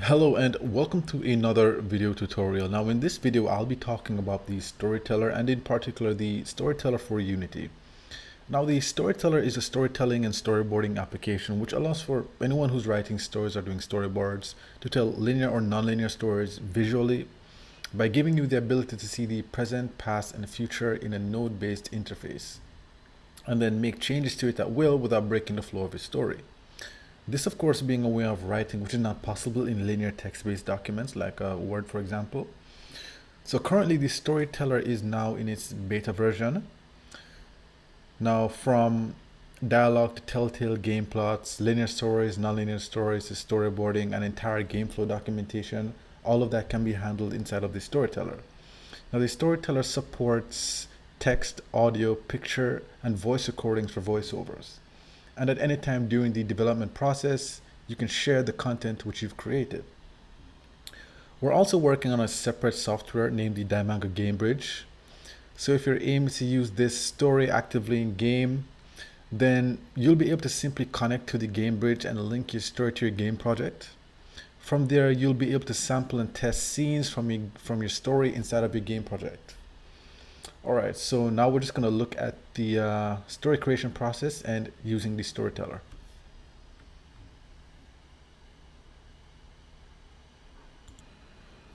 Hello and welcome to another video tutorial. Now in this video I'll be talking about the Storyteller and in particular the Storyteller for Unity. Now the Storyteller is a storytelling and storyboarding application which allows for anyone who's writing stories or doing storyboards to tell linear or non-linear stories visually by giving you the ability to see the present, past, and future in a node-based interface and then make changes to it at will without breaking the flow of your story. This, of course, being a way of writing which is not possible in linear text-based documents like Word, for example. So currently the Storyteller is now in its beta version. Now from dialogue to telltale game plots, linear stories, non-linear stories, to storyboarding, and entire game flow documentation, all of that can be handled inside of the Storyteller. Now the Storyteller supports text, audio, picture, and voice recordings for voiceovers. And at any time during the development process, you can share the content which you've created. We're also working on a separate software named the Diamanga Game Bridge. So if your aim is to use this story actively in game, then you'll be able to simply connect to the Game Bridge and link your story to your game project. From there, you'll be able to sample and test scenes from your story inside of your game project. Alright, so now we're just going to look at the story creation process and using the Storyteller.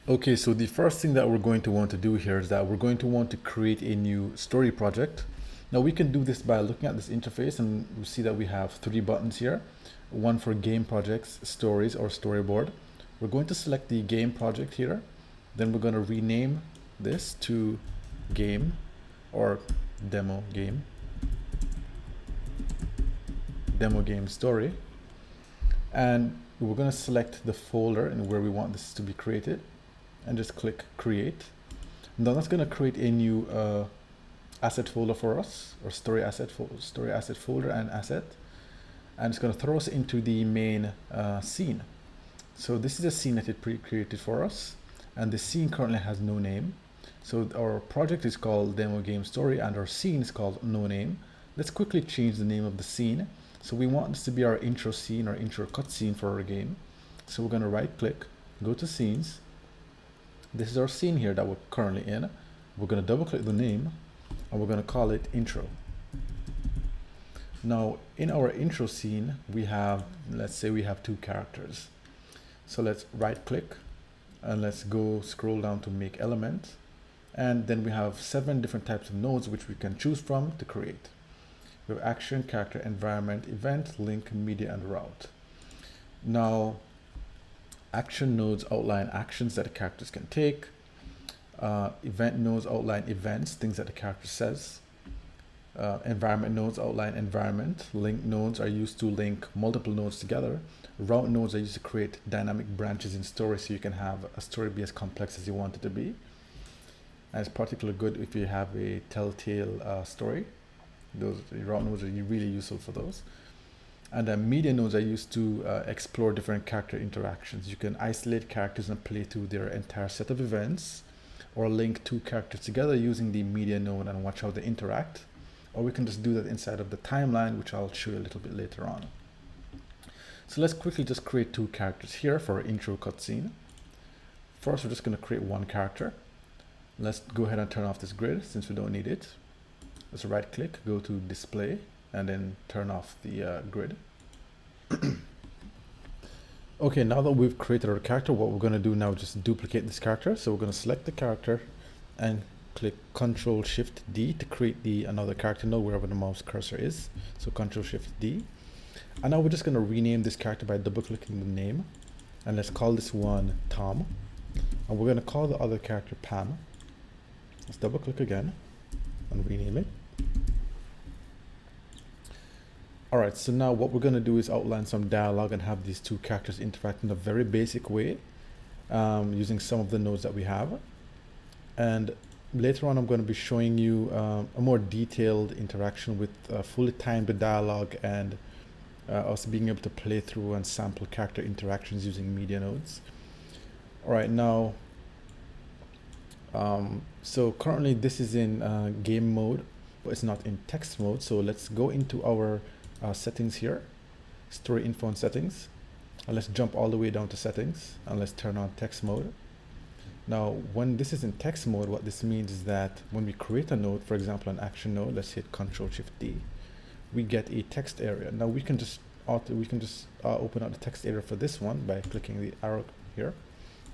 Okay, so the first thing that we're going to want to do here is that we're going to want to create a new story project. Now we can do this by looking at this interface and we see that we have three buttons here. One for game projects, stories, or storyboard. We're going to select the game project here. Then we're going to rename this to game or demo game story, and we're going to select the folder and where we want this to be created and just click create. And then that's going to create a new asset folder for us, or story asset folder and asset, and it's going to throw us into the main scene. So this is a scene that it pre-created for us, and the scene currently has no name. So our project is called Demo Game Story and our scene is called No Name. Let's quickly change the name of the scene. So we want this to be our intro scene or intro cutscene for our game. So we're going to right click, go to scenes. This is our scene here that we're currently in. We're going to double click the name and we're going to call it intro. Now in our intro scene, we have, let's say we have two characters. So let's right click and let's go scroll down to make element. And then we have 7 different types of nodes which we can choose from to create. We have action, character, environment, event, link, media, and route. Now, action nodes outline actions that the characters can take. Event nodes outline events, things that the character says. Environment nodes outline environment. Link nodes are used to link multiple nodes together. Route nodes are used to create dynamic branches in story so you can have a story be as complex as you want it to be. And it's particularly good if you have a telltale story. Those route nodes are really useful for those. And media nodes are used to explore different character interactions. You can isolate characters and play through their entire set of events, or link two characters together using the media node and watch how they interact. Or we can just do that inside of the timeline, which I'll show you a little bit later on. So let's quickly just create two characters here for our intro cutscene. First, we're just going to create one character. Let's go ahead and turn off this grid since we don't need it. Let's right click, go to display, and then turn off the grid. Okay, now that we've created our character, what we're going to do now is just duplicate this character. So we're going to select the character and click Ctrl Shift D to create another character node wherever the mouse cursor is. So Ctrl Shift D. And now we're just going to rename this character by double clicking the name. And let's call this one Tom. And we're going to call the other character Pam. Let's double click again and rename it. Alright, so now what we're going to do is outline some dialogue and have these two characters interact in a very basic way using some of the nodes that we have. And later on I'm going to be showing you a more detailed interaction with fully timed dialogue and us being able to play through and sample character interactions using media nodes. Alright, now so currently this is in game mode, but it's not in text mode. So let's go into our settings here, story info and settings, And let's jump all the way down to settings and let's turn on text mode. Now, when this is in text mode, what this means is that when we create a node, for example, an action node, let's hit Ctrl-Shift-D, we get a text area. Now we can just open up the text area for this one by clicking the arrow here.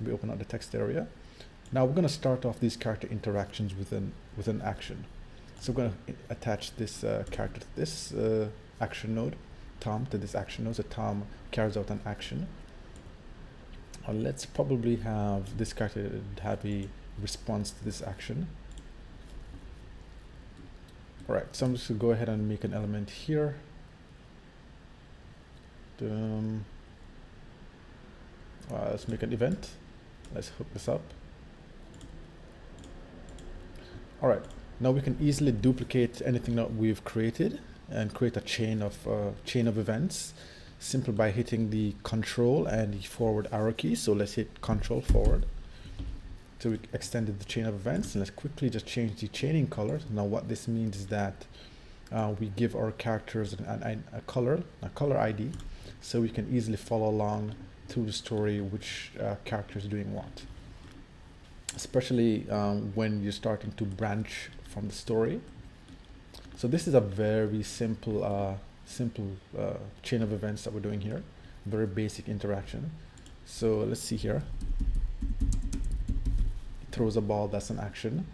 We open up the text area. Now we're going to start off these character interactions with an action. So we're going to attach this character to this action node, Tom, to this action node. So Tom carries out an action. Let's probably have this character have a response to this action. All right, so I'm just going to go ahead and make an element here. Let's make an event. Let's hook this up. All right, now we can easily duplicate anything that we've created and create a chain of events, simply by hitting the Control and the forward arrow key. So let's hit Control forward. So we extended the chain of events, and let's quickly just change the chaining color. Now what this means is that we give our characters a color ID, so we can easily follow along through the story which character is doing what. Especially when you're starting to branch from the story. So this is a very simple chain of events that we're doing here. Very basic interaction. So let's see here. It throws a ball, that's an action.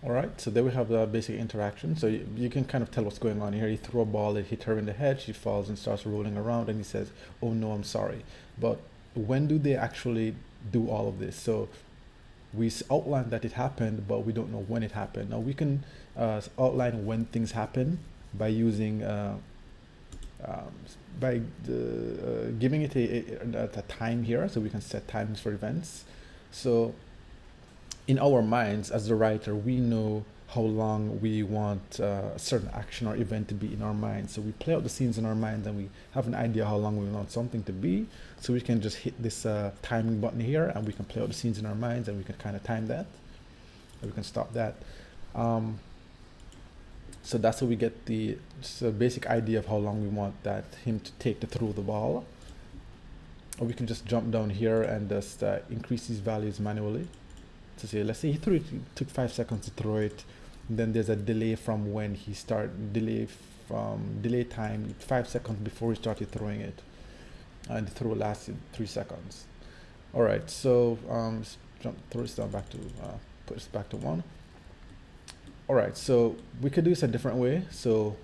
Alright, so there we have the basic interaction. So you can kind of tell what's going on here. He threw a ball, it hit her in the head, she falls and starts rolling around, and he says, "Oh no, I'm sorry." But when do they actually do all of this? So we outline that it happened, but we don't know when it happened. Now we can outline when things happen by using giving it a time here, so we can set times for events. So in our minds, as the writer, we know how long we want a certain action or event to be in our minds. So we play out the scenes in our minds, and we have an idea how long we want something to be. So we can just hit this timing button here, and we can play out the scenes in our minds, and we can kind of time that. And we can stop that. So that's how we get the basic idea of how long we want him to take to throw the ball. Or we can just jump down here and just increase these values manually. To say, let's say he threw it, it took 5 seconds to throw it, and then there's a delay from when he started, delay time 5 seconds before he started throwing it, and the throw lasted 3 seconds. All right, so throw this down back to put this back to 1. All right, so we could do this a different way. So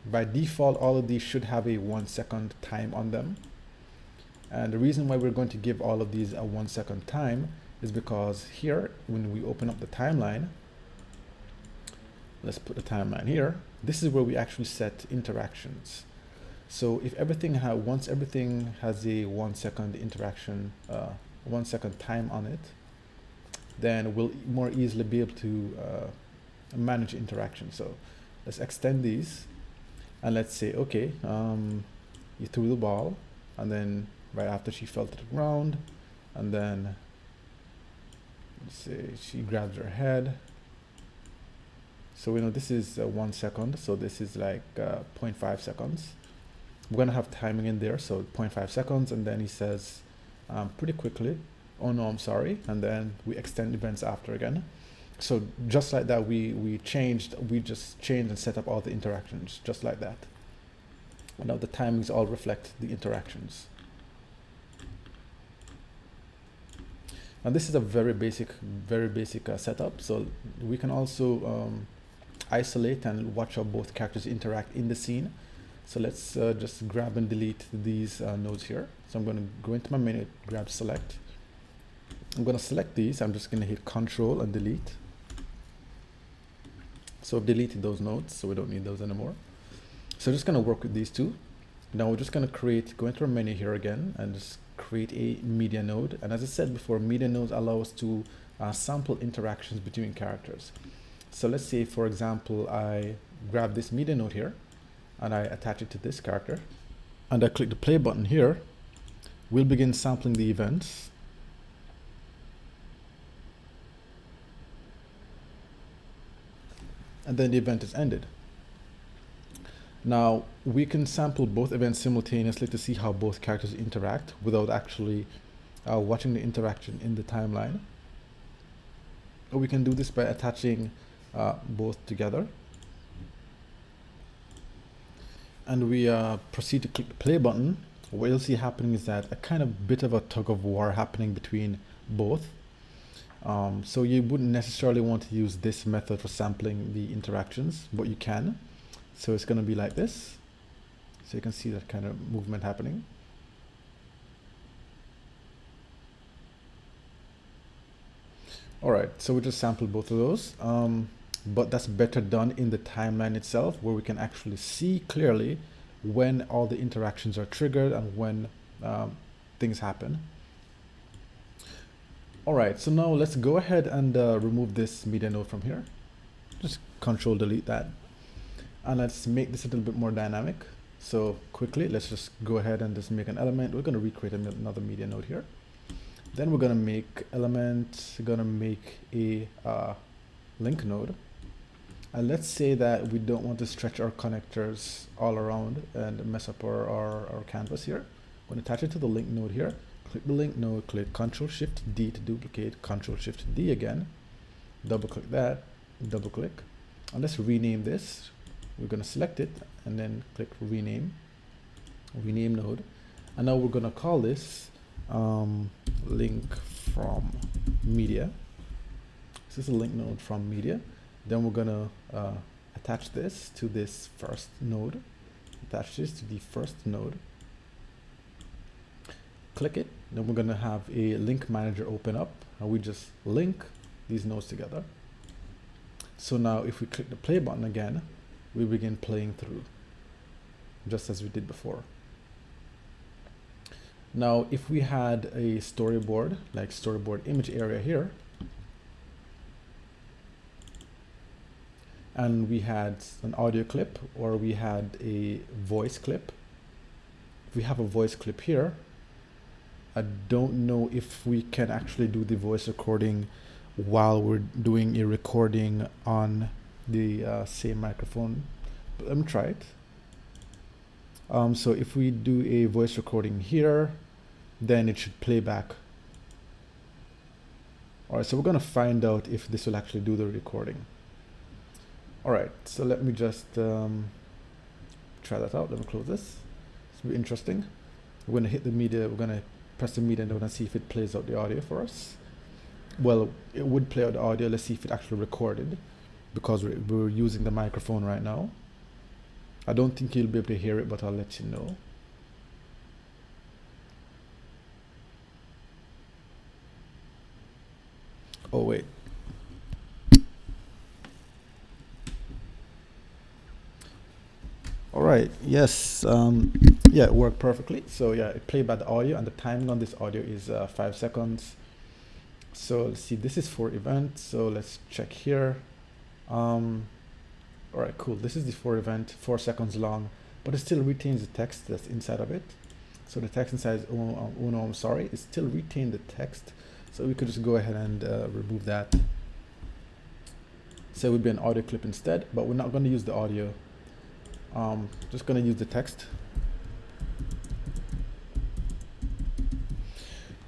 by default, all of these should have a 1 second time on them, and the reason why we're going to give all of these a 1 second time is because here, when we open up the timeline, let's put the timeline here. This is where we actually set interactions. So if once everything has a 1 second interaction, 1 second time on it, then we'll more easily be able to manage interaction. So let's extend these, and let's say, okay, you threw the ball, and then right after she fell to the ground, and then let's say she grabs her head. So we know this is 1 second, so this is like 0.5 seconds. We're gonna have timing in there, so 0.5 seconds, and then he says pretty quickly, "Oh no, I'm sorry," and then we extend events after again. So just like that, we just changed and set up all the interactions just like that. And now the timings all reflect the interactions. And this is a very basic setup. So we can also isolate and watch how both characters interact in the scene. So let's just grab and delete these nodes here. So I'm going to go into my menu, grab select. I'm going to select these. I'm just going to hit Control and delete. So I've deleted those nodes, so we don't need those anymore. So I'm just going to work with these two. Now we're just going to go into our menu here again and just create a media node. And as I said before, media nodes allow us to sample interactions between characters. So let's say, for example, I grab this media node here and I attach it to this character and I click the play button here. We'll begin sampling the events. And then the event is ended. Now we can sample both events simultaneously to see how both characters interact without actually watching the interaction in the timeline. Or we can do this by attaching both together. And we proceed to click the play button. What you'll see happening is that a kind of bit of a tug of war happening between both. So you wouldn't necessarily want to use this method for sampling the interactions, but you can. So it's going to be like this. So you can see that kind of movement happening. All right, so we just sampled both of those, but that's better done in the timeline itself, where we can actually see clearly when all the interactions are triggered and when things happen. All right, so now let's go ahead and remove this media node from here. Just Control delete that. And let's make this a little bit more dynamic. So quickly, let's just go ahead and just make an element. We're going to recreate another media node here. Then we're going to make element, we're going to make a link node. And let's say that we don't want to stretch our connectors all around and mess up our canvas here. I'm going to attach it to the link node here. Click the link node, click Ctrl-Shift-D to duplicate, Ctrl-Shift-D again. Double click that, double click. And let's rename this. We're going to select it and then click rename node. And now we're going to call this link from media. This is a link node from media. Then we're going to attach this to this first node. Attach this to the first node. Click it. Then we're going to have a link manager open up and we just link these nodes together. So now if we click the play button again, we begin playing through, just as we did before. Now, if we had a storyboard, like storyboard image area here, and we had an audio clip or we had a voice clip, if we have a voice clip here, I don't know if we can actually do the voice recording while we're doing a recording on the same microphone, but let me try it. So if we do a voice recording here, then it should play back. All right, so we're going to find out if this will actually do the recording. All right, so let me just try that out. Let me close this. It's really interesting. We're going to hit the media. We're going to press the media node and see if it plays out the audio for us. Well, it would play out the audio. Let's see if it actually recorded, because we're using the microphone right now. I don't think you'll be able to hear it, but I'll let you know. Oh, wait. All right, yes, yeah, it worked perfectly. So yeah, it played by the audio, and the timing on this audio is 5 seconds. So let's see, this is for event, so let's check here. All right, cool. This is the for event, 4 seconds long, but it still retains the text that's inside of it. So the text inside is, oh no, I'm sorry, it still retained the text. So we could just go ahead and remove that. So it would be an audio clip instead, but we're not going to use the audio. Just going to use the text.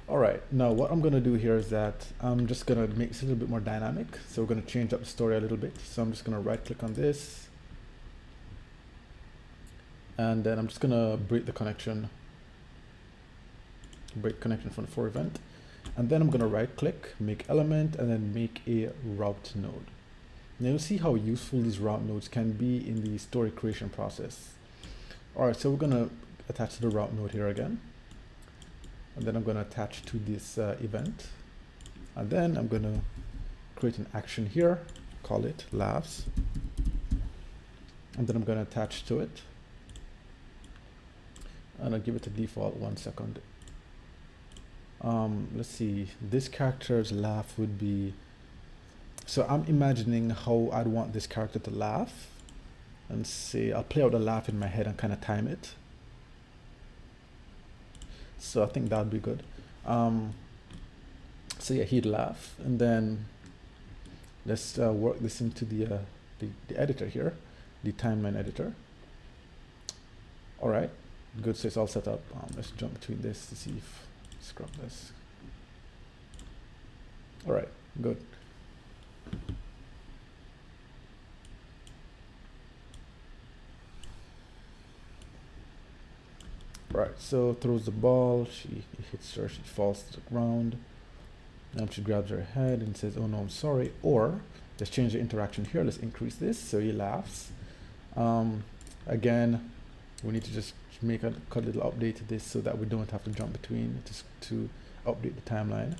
All right, now what I'm going to do here is that I'm just going to make this a little bit more dynamic. So we're going to change up the story a little bit. So I'm just going to right click on this. And then I'm just going to break the connection. Break connection from the for event. And then I'm going to right click, make element, and then make a route node. Now you'll see how useful these route nodes can be in the story creation process. All right, so we're going to attach to the route node here again. And then I'm going to attach to this event. And then I'm going to create an action here, call it laughs. And then I'm going to attach to it. And I'll give it a default 1 second. Let's see, this character's laugh would be, so I'm imagining how I'd want this character to laugh, and say I'll play out the laugh in my head and kind of time it. So I think that would be good. So yeah, he'd laugh, and then let's work this into the editor here, the timeline editor. All right, good. So it's all set up. Let's jump between this to see if scrub this. All right, good. Right, so throws the ball, she hits her, she falls to the ground. Now she grabs her head and says, "Oh no, I'm sorry." Or let's change the interaction here. Let's increase this so he laughs. Again, we need to just make a little update to this so that we don't have to jump between just to update the timeline.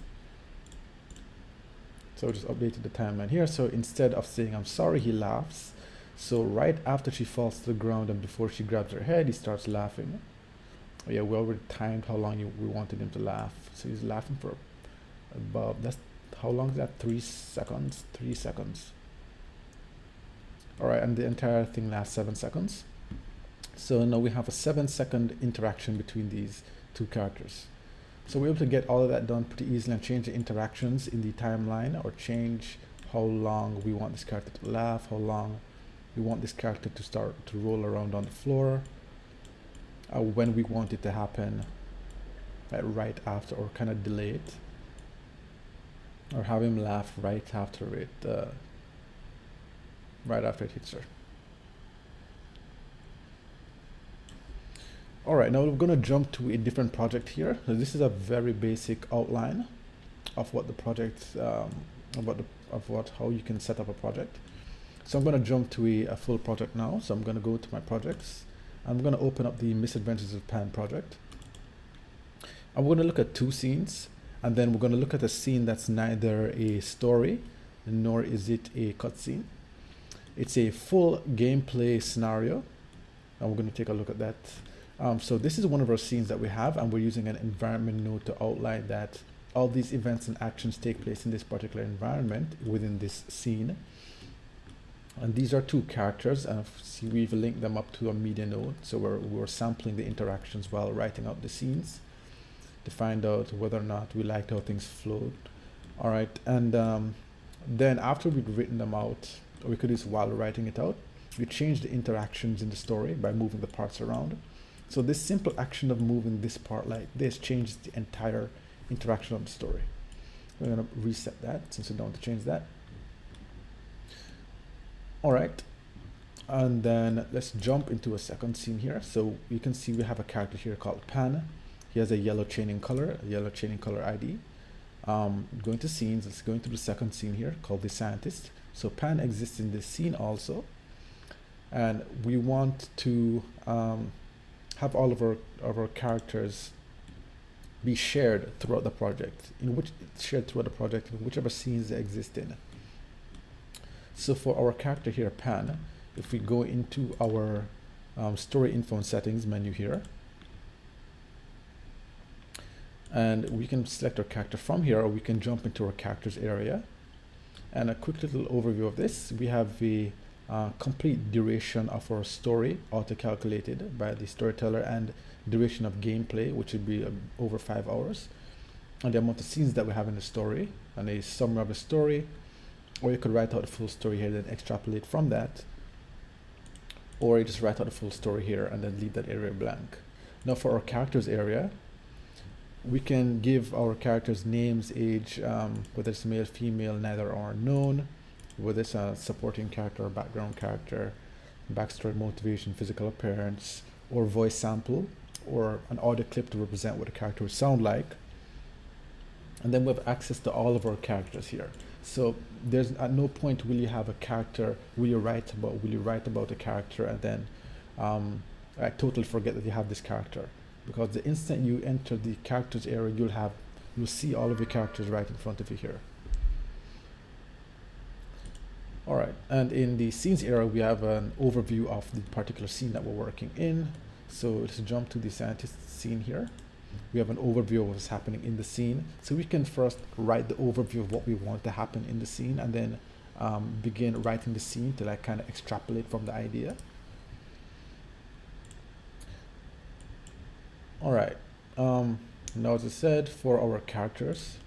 So just updated the timeline here. So instead of saying "I'm sorry," he laughs. So right after she falls to the ground and before she grabs her head, he starts laughing. Oh yeah, we already timed how long we wanted him to laugh. So he's laughing for about, that's how long is that? 3 seconds. 3 seconds. All right, and the entire thing lasts 7 seconds. So now we have a 7-second interaction between these two characters. So we're able to get all of that done pretty easily and change the interactions in the timeline, or change how long we want this character to laugh, how long we want this character to start to roll around on the floor, when we want it to happen, right after, or kind of delay it, or have him laugh right after it hits her. All right, now we're going to jump to a different project here. So this is a very basic outline of what the project, how you can set up a project. So I'm going to jump to a full project now. So I'm going to go to my projects. I'm going to open up the Misadventures of Pan project. I'm going to look at 2 scenes, and then we're going to look at a scene that's neither a story nor is it a cutscene. It's a full gameplay scenario, and we're going to take a look at that. So this is one of our scenes that we have, and we're using an environment node to outline that all these events and actions take place in this particular environment within this scene. And these are 2 characters, and see, we've linked them up to a media node. So we're sampling the interactions while writing out the scenes to find out whether or not we liked how things flowed. All right, and then after we've written them out, or we could use while writing it out, we change the interactions in the story by moving the parts around. So this simple action of moving this part like this changes the entire interaction of the story. We're going to reset that since we don't want to change that. All right, and then let's jump into a second scene here. So you can see we have a character here called Pan. He has a yellow chaining color, ID. Going to scenes, let's go into the second scene here called the scientist. So Pan exists in this scene also, and we want to have all of our characters be shared throughout the project, in whichever scenes they exist in. So for our character here, Pan, if we go into our story info and settings menu here, and we can select our character from here, or we can jump into our characters area. And a quick little overview of this, we have the complete duration of our story auto-calculated by the storyteller, and duration of gameplay, which would be over 5 hours, and the amount of scenes that we have in the story, and a summary of the story. Or you could write out the full story here, then extrapolate from that, or you just write out the full story here and then leave that area blank. Now for our characters area, we can give our characters names, age, whether it's male, female, neither or unknown, whether it's a supporting character or background character, backstory, motivation, physical appearance, or voice sample, or an audio clip to represent what a character would sound like. And then we have access to all of our characters here. So there's at no point will you have a character, will you write about a character and then I totally forget that you have this character, because the instant you enter the characters area, you'll see all of the characters right in front of you here. All right, and in the scenes area, we have an overview of the particular scene that we're working in. So let's jump to the scientist scene here. We have an overview of what's happening in the scene. So we can first write the overview of what we want to happen in the scene, and then begin writing the scene to like kind of extrapolate from the idea. All right. Now, as I said, for our characters,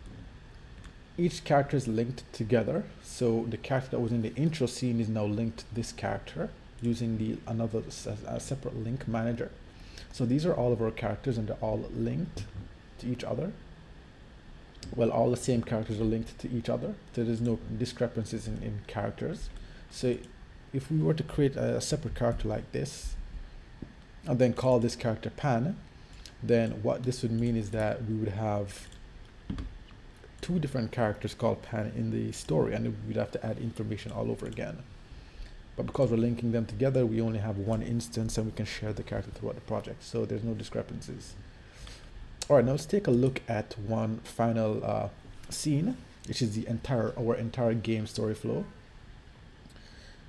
each character is linked together. So the character that was in the intro scene is now linked to this character using the another separate link manager. So these are all of our characters, and they're all linked to each other. Well, all the same characters are linked to each other. So there's no discrepancies in characters. So if we were to create a separate character like this, and then call this character Pan, then what this would mean is that we would have two different characters called Pan in the story, and we'd have to add information all over again. But because we're linking them together, we only have one instance, and we can share the character throughout the project, so there's no discrepancies. All right, now let's take a look at one final scene, which is our entire game story flow.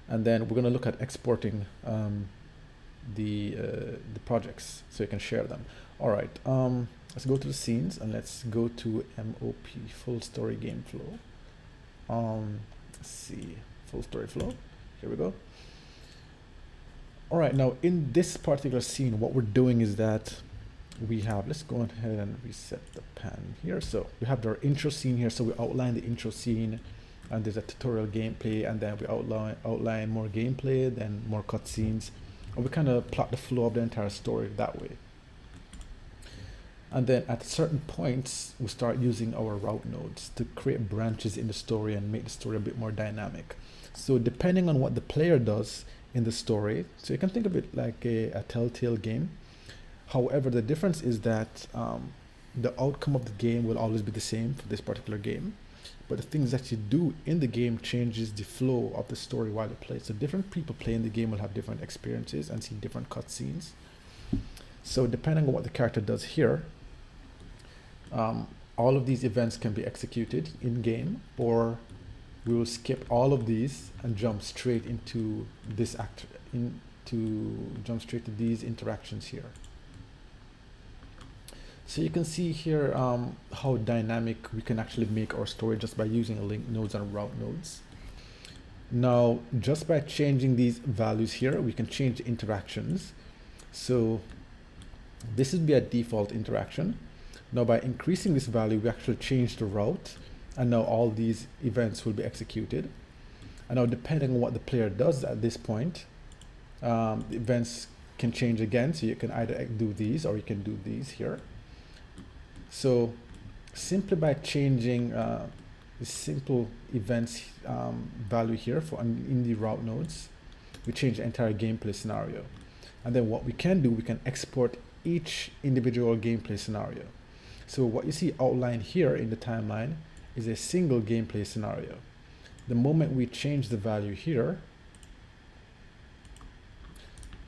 And then we're going to look at exporting the projects so you can share them. All right, let's go to the scenes, and let's go to MOP, full story game flow. Let's see, full story flow. Here we go. All right, now in this particular scene, what we're doing is that we have, let's go ahead and reset the pan here. So we have our intro scene here. So we outline the intro scene, and there's a tutorial gameplay, and then we outline more gameplay, then more cutscenes, and we kind of plot the flow of the entire story that way. And then at certain points, we start using our route nodes to create branches in the story and make the story a bit more dynamic. So depending on what the player does in the story, so you can think of it like a telltale game. However, the difference is that the outcome of the game will always be the same for this particular game, but the things that you do in the game changes the flow of the story while you play. So different people playing the game will have different experiences and see different cutscenes. So depending on what the character does here, all of these events can be executed in game, or we will skip all of these and jump straight into this jump straight to these interactions here. So you can see here how dynamic we can actually make our story just by using link nodes and route nodes. Now, just by changing these values here, we can change the interactions. So this would be a default interaction. Now, by increasing this value, we actually change the route, and now all these events will be executed. And now, depending on what the player does at this point, the events can change again. So you can either do these, or you can do these here. So simply by changing the simple events value here for in the route nodes, we change the entire gameplay scenario. And then what we can do, we can export each individual gameplay scenario. So what you see outlined here in the timeline is a single gameplay scenario. The moment we change the value here,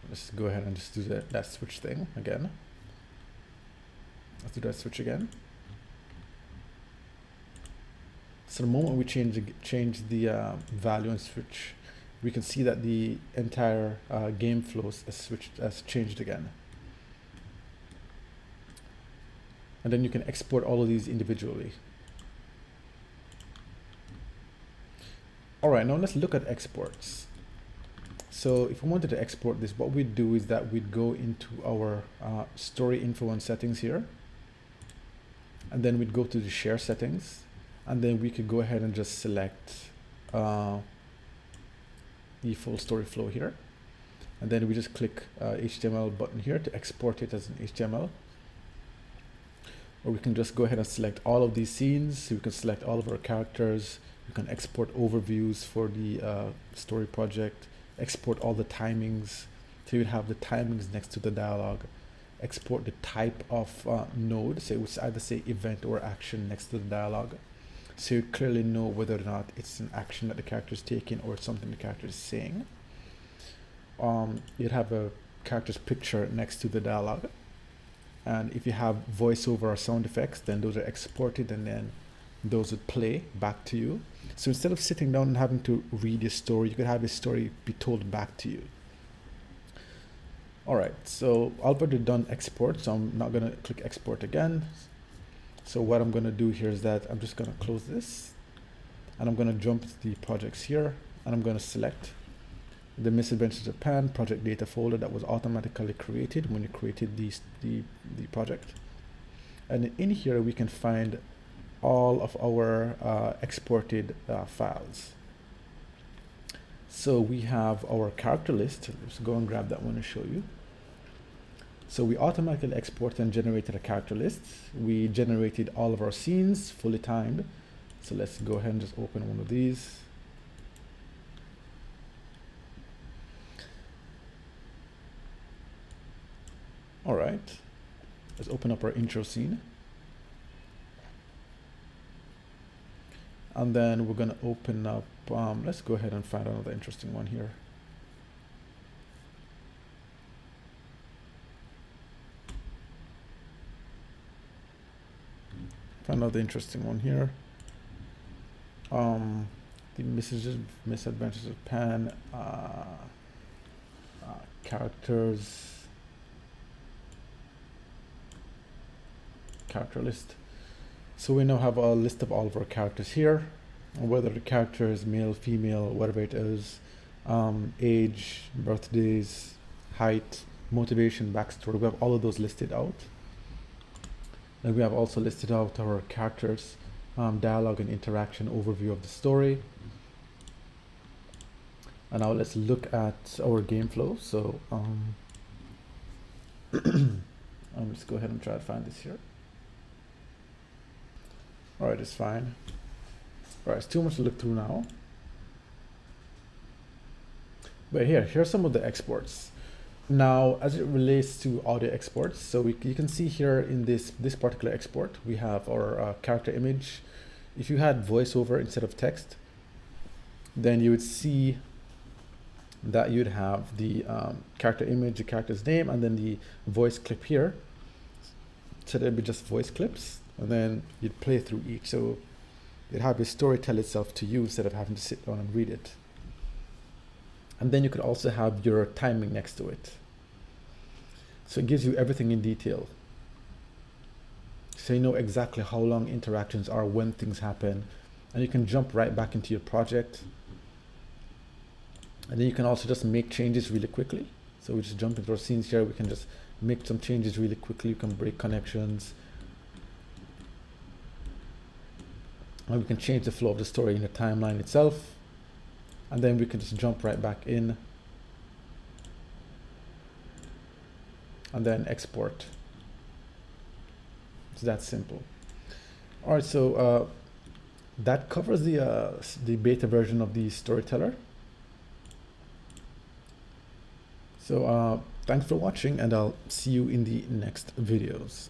let's go ahead and just do that switch thing again. Let's do that switch again. So the moment we change the value and switch, we can see that the entire game flow has changed again. And then you can export all of these individually. All right, now let's look at exports. So if we wanted to export this, what we'd do is that we'd go into our story info and settings here, and then we'd go to the share settings, and then we could go ahead and just select the full story flow here, and then we just click HTML button here to export it as an HTML. Or we can just go ahead and select all of these scenes. So we can select all of our characters. We can export overviews for the story project, export all the timings. So you'd have the timings next to the dialogue. Export the type of node, so it would either say event or action next to the dialogue. So you clearly know whether or not it's an action that the character is taking or something the character is saying. You'd have a character's picture next to the dialogue. And if you have voiceover or sound effects, then those are exported, and then those would play back to you. So instead of sitting down and having to read your story, you could have your story be told back to you. All right, so I've already done export, so I'm not gonna click export again. So what I'm gonna do here is that I'm just gonna close this, and I'm gonna jump to the projects here, and I'm gonna select the Misadventures Japan project data folder that was automatically created when you created the project. And in here we can find all of our exported files. So we have our character list. Let's go and grab that one and show you. So we automatically exported and generated a character list. We generated all of our scenes fully timed. So let's go ahead and just open one of these. All right, let's open up our intro scene. And then we're gonna open up, let's go ahead and find another interesting one here. Find another interesting one here. The Misadventures of Pan, character list. So we now have a list of all of our characters here, whether the character is male, female, whatever it is, age, birthdays, height, motivation, backstory. We have all of those listed out. And we have also listed out our characters, dialogue and interaction, overview of the story. And now let's look at our game flow. So let's go ahead and try to find this here. All right, it's fine. All right, it's too much to look through now. But here's some of the exports. Now, as it relates to audio exports, so you can see here in this particular export, we have our character image. If you had voiceover instead of text, then you would see that you'd have the character image, the character's name, and then the voice clip here. So there'd be just voice clips, and then you'd play through each. So you'd have your story tell itself to you instead of having to sit down and read it. And then you could also have your timing next to it. So it gives you everything in detail. So you know exactly how long interactions are, when things happen, and you can jump right back into your project. And then you can also just make changes really quickly. So we just jump into our scenes here. We can just make some changes really quickly. You can break connections. And we can change the flow of the story in the timeline itself. And then we can just jump right back in and then export. It's that simple. All right, so that covers the beta version of the Storyteller. So thanks for watching, and I'll see you in the next videos.